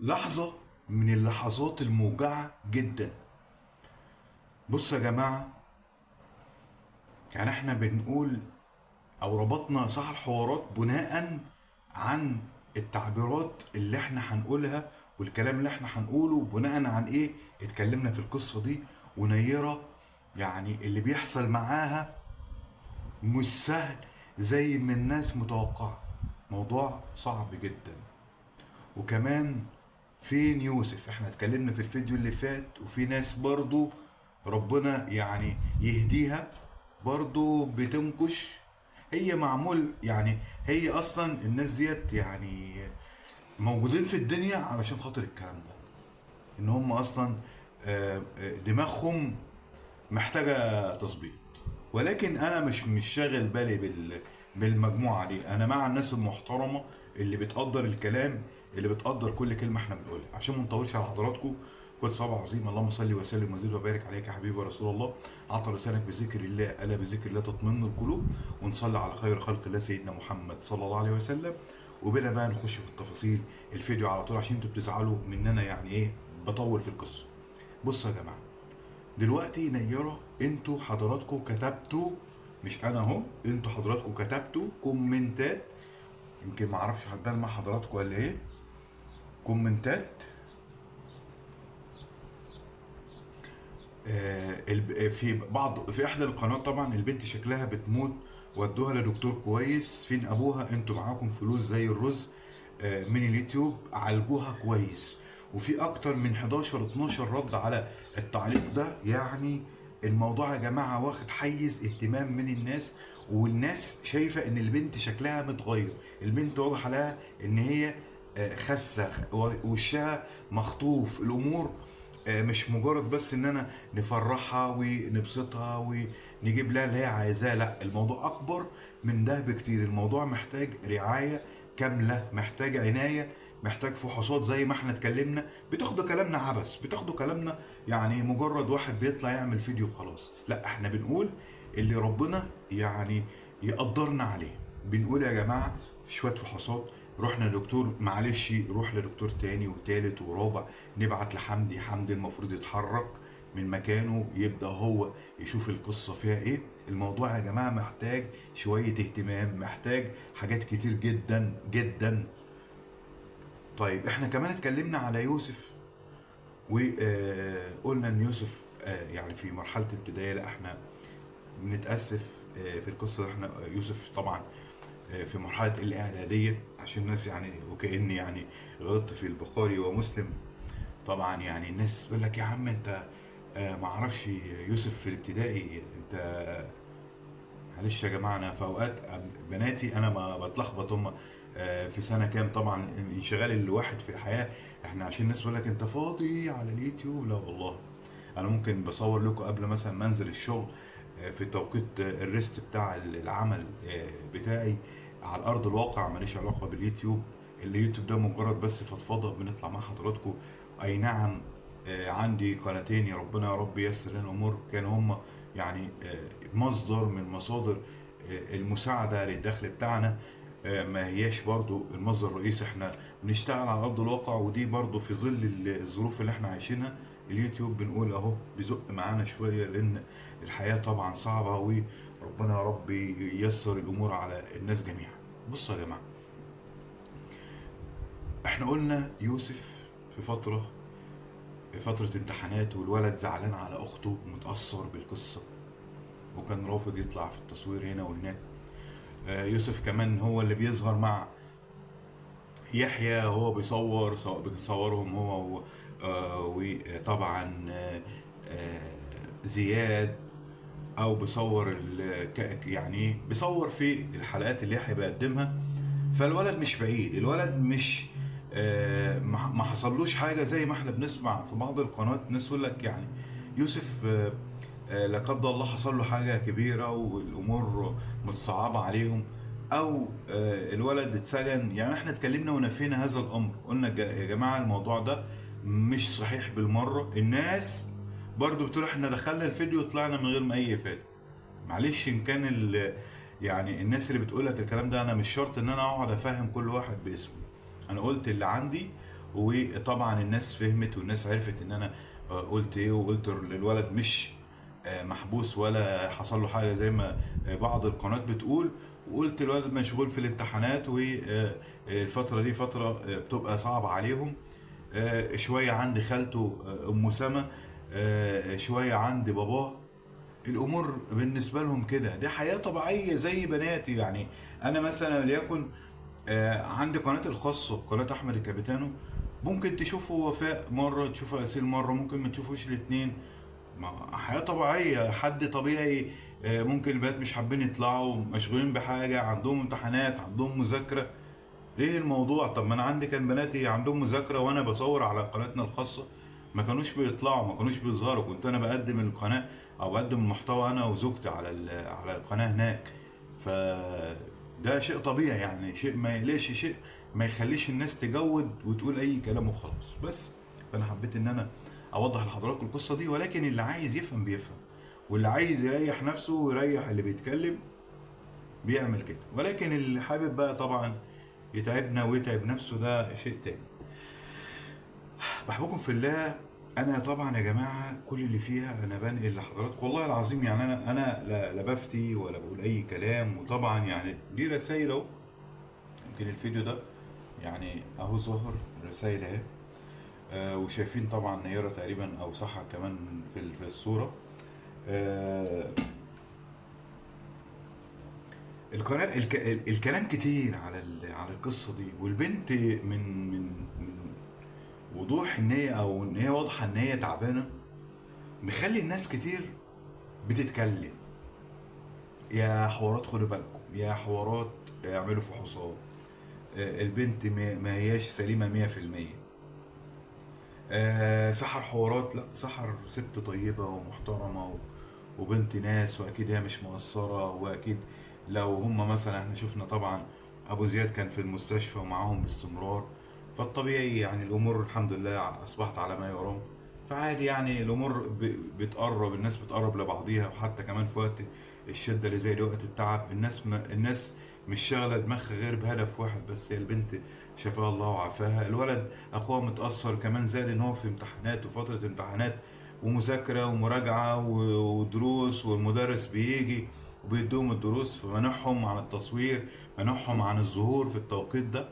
لحظة من اللحظات الموجعة جدا. بص يا جماعة، يعني احنا بنقول او ربطنا صح الحوارات بناء عن التعبيرات اللي احنا هنقولها، والكلام اللي احنا هنقوله بناء عن ايه اتكلمنا في القصة دي. ونيرة يعني اللي بيحصل معاها مش سهل زي ما الناس متوقعة، موضوع صعب جدا. وكمان فين يوسف؟ احنا اتكلمنا في الفيديو اللي فات، وفي ناس برضو ربنا يعني يهديها برضو بتنكش. هي معمول يعني، هي اصلا الناس ديت يعني موجودين في الدنيا علشان خاطر الكلام ده، ان هم اصلا دماغهم محتاجه تظبيط. ولكن انا مش شاغل بالي بالمجموعه دي. انا مع الناس المحترمه اللي بتقدر الكلام، اللي بتقدر كل كلمه احنا بنقولها. عشان ما نطولش على حضراتكم، كل صباح عظيم. اللهم صل وسلم وزد وبارك عليك يا حبيبي رسول الله. عطر لسانك بذكر الله، الا بذكر الله تطمئن القلوب. ونصلي على خير خلق الله سيدنا محمد صلى الله عليه وسلم. وبنا بقى نخش في التفاصيل الفيديو على طول، عشان انتوا بتزعلوا مننا يعني ايه بطول في القصه. بصوا يا جماعه، دلوقتي نيرة انتوا حضراتكم كتبتوا، مش انا اهو، انتوا حضراتكم كتبتوا كومنتات. يمكن ما اعرفش هتبان مع حضراتكم ولا ايه. كومنتات في بعض، في احدى القنوات طبعا البنت شكلها بتموت، ودوها لدكتور كويس. فين ابوها؟ انتوا معاكم فلوس زي الرز من اليوتيوب، عالجوها كويس. وفي اكتر من 11 12 رد على التعليق ده. يعني الموضوع يا جماعه واخد حيز اهتمام من الناس، والناس شايفه ان البنت شكلها متغير. البنت واضح عليها ان هي خاسه، وشها مخطوف. الامور مش مجرد بس ان انا نفرحها ونبسطها ونجيب لها اللي هي عايزاه، لا، الموضوع اكبر من ده بكتير. الموضوع محتاج رعاية كاملة، محتاج عناية، محتاج فحوصات. زي ما احنا اتكلمنا، بتاخدوا كلامنا عبث، بتاخدوا كلامنا يعني مجرد واحد بيطلع يعمل فيديو خلاص. لا، احنا بنقول اللي ربنا يعني يقدرنا عليه. بنقول يا جماعة في شوية فحوصات، رحنا لدكتور، معلش روح لدكتور تاني وتالت ورابع. نبعت لحمدي، حمدي المفروض يتحرك من مكانه، يبدأ هو يشوف القصة فيها ايه. الموضوع يا جماعة محتاج شوية اهتمام، محتاج حاجات كتير جدا جدا. طيب احنا كمان اتكلمنا على يوسف، وقلنا ان يوسف يعني في مرحلة ابتدائية. لا، احنا بنتأسف في القصة. احنا يوسف طبعا في مرحلة الإعدادية، عشان الناس يعني وكأني يعني غلطت في البخاري ومسلم. طبعا يعني الناس تقول لك يا عم انت معرفش يوسف في الابتدائي انت. معلش يا جماعه، انا في اوقات بناتي انا ما بتلخبط هم في سنه كام. طبعا انشغال الواحد في الحياه. احنا عشان الناس تقول لك انت فاضي على اليوتيوب، لا والله. انا ممكن بصور لكم قبل مثلا ما انزل الشغل في توقيت الريست بتاع العمل بتاعي على ارض الواقع، ماليش علاقه باليوتيوب. اليوتيوب ده مجرد بس فضفضه بنطلع مع حضراتكم. اي نعم، عندي قناتين، يا ربنا يا رب ييسر لنا الامور، كانوا هم يعني مصدر من مصادر المساعده للدخل بتاعنا. ما هياش برضو المصدر الرئيسي. احنا بنشتغل على ارض الواقع، ودي برضو في ظل الظروف اللي احنا عايشينها. اليوتيوب بنقول اهو بيزق معانا شويه، لان الحياه طبعا صعبه، وربنا يا رب ييسر الامور على الناس جميعا. بصوا يا جماعه، احنا قلنا يوسف في فترة امتحانات، والولد زعلان على أخته، متأثر بالقصة، وكان رافض يطلع في التصوير هنا وهناك. يوسف كمان هو اللي بيظهر مع يحيى، هو بيصور، سواء بيصورهم هو وطبعا زياد، او بيصور يعني بيصور في الحلقات اللي يحيى بيقدمها. فالولد مش بعيد، الولد مش ما حصلوش حاجه زي ما احنا بنسمع في بعض القنوات. ناس يقول لك يعني يوسف لا قدر الله حصل له حاجه كبيره والامور متصعبه عليهم، او الولد اتسجن. يعني احنا اتكلمنا ونفينا هذا الامر، قلنا يا جماعه الموضوع ده مش صحيح بالمره. الناس برضو بتقول احنا دخلنا الفيديو طلعنا من غير ما اي افاده. معلش، ان كان يعني الناس اللي بتقول لك الكلام ده، انا مش شرط ان انا اقعد افهم كل واحد باسمه. انا قلت اللي عندي، وطبعا الناس فهمت والناس عرفت ان انا قلت ايه، وقلت للولد مش محبوس ولا حصل له حاجه زي ما بعض القنوات بتقول. وقلت الولد مشغول في الامتحانات، والفتره دي فتره بتبقى صعبه عليهم. شويه عند خالته ام سما، شويه عند باباه. الامور بالنسبه لهم كده، دي حياه طبيعيه زي بناتي يعني. انا مثلا ليكن عندي قناتي الخاصه، قناه احمد الكابيتانو، ممكن تشوفوا وفاء مره، تشوفوا اسيل مره، ممكن ما تشوفوش الاثنين. ما حياه طبيعيه، حد طبيعي. ممكن البنات مش حابين يطلعوا، مشغولين بحاجه، عندهم امتحانات، عندهم مذاكره. ايه الموضوع؟ طب ما انا عندي كان بناتي عندهم مذاكره وانا بصور على قناتنا الخاصه، ما كانوش بيطلعوا، ما كانوش بيظهروا، كنت انا بقدم القناه او بقدم المحتوى انا وزوجتي على على القناه هناك. ف ده شيء طبيعي يعني، شيء ما يقلقش، شيء ما يخليش الناس تجود وتقول اي كلام وخلاص. بس فانا حبيت ان انا اوضح لحضراتكم القصه دي، ولكن اللي عايز يفهم بيفهم، واللي عايز يريح نفسه ويريح اللي بيتكلم بيعمل كده. ولكن اللي حابب بقى طبعا يتعبنا ويتعب نفسه ده شيء تاني. بحبكم في الله. انا طبعا يا جماعه كل اللي فيها انا بنقل لحضراتكم والله العظيم يعني، انا لا بفتي ولا بقول اي كلام. وطبعا يعني دي رسائل اهو، يمكن الفيديو ده يعني اهو ظهر رسائل اهي. وشايفين طبعا نيرة تقريبا او صحة كمان في الصورة. آه الكلام كتير على على القصة دي، والبنت من وضوح ان هي، او ان هي واضحة ان هي تعبانة، مخلي الناس كتير بتتكلم. يا حوارات خدوا بالكم، يا حوارات اعملوا فحوصات. البنت ما هياش سليمة 100%. سحر حوارات، لا سحر ست طيبة ومحترمة وبنت ناس، واكيد هي مش مقصرة. واكيد لو هم مثلا، احنا شفنا طبعا ابو زياد كان في المستشفى ومعاهم باستمرار، فالطبيعي يعني الامور الحمد لله اصبحت على ما يرام. فعادي يعني الامور بتقرب، الناس بتقرب لبعضيها. وحتى كمان في وقت الشده اللي زي دي، وقت التعب، الناس مش شاغله دماغها غير بهدف واحد بس، هي البنت شفاها الله وعافاها. الولد اخوها متاثر كمان، زائد ان هو في امتحانات وفتره امتحانات ومذاكره ومراجعه ودروس، والمدرس بيجي وبيدوهم الدروس، فمنعهم عن التصوير، منعهم عن الظهور في التوقيت ده.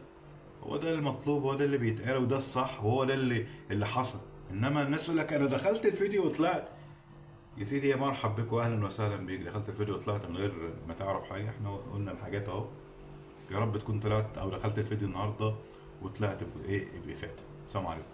هو ده المطلوب، هو ده اللي بيتقال، وده الصح، وهو ده اللي حصل. انما الناس يقول لك انا دخلت الفيديو وطلعت. يا سيدي يا مرحب بك واهلا وسهلا بيك، دخلت الفيديو وطلعت من غير ما تعرف حاجه. احنا قلنا الحاجات اهو. يا رب تكون طلعت او دخلت الفيديو النهارده وطلعت بايه، بافاده. سلام عليكم.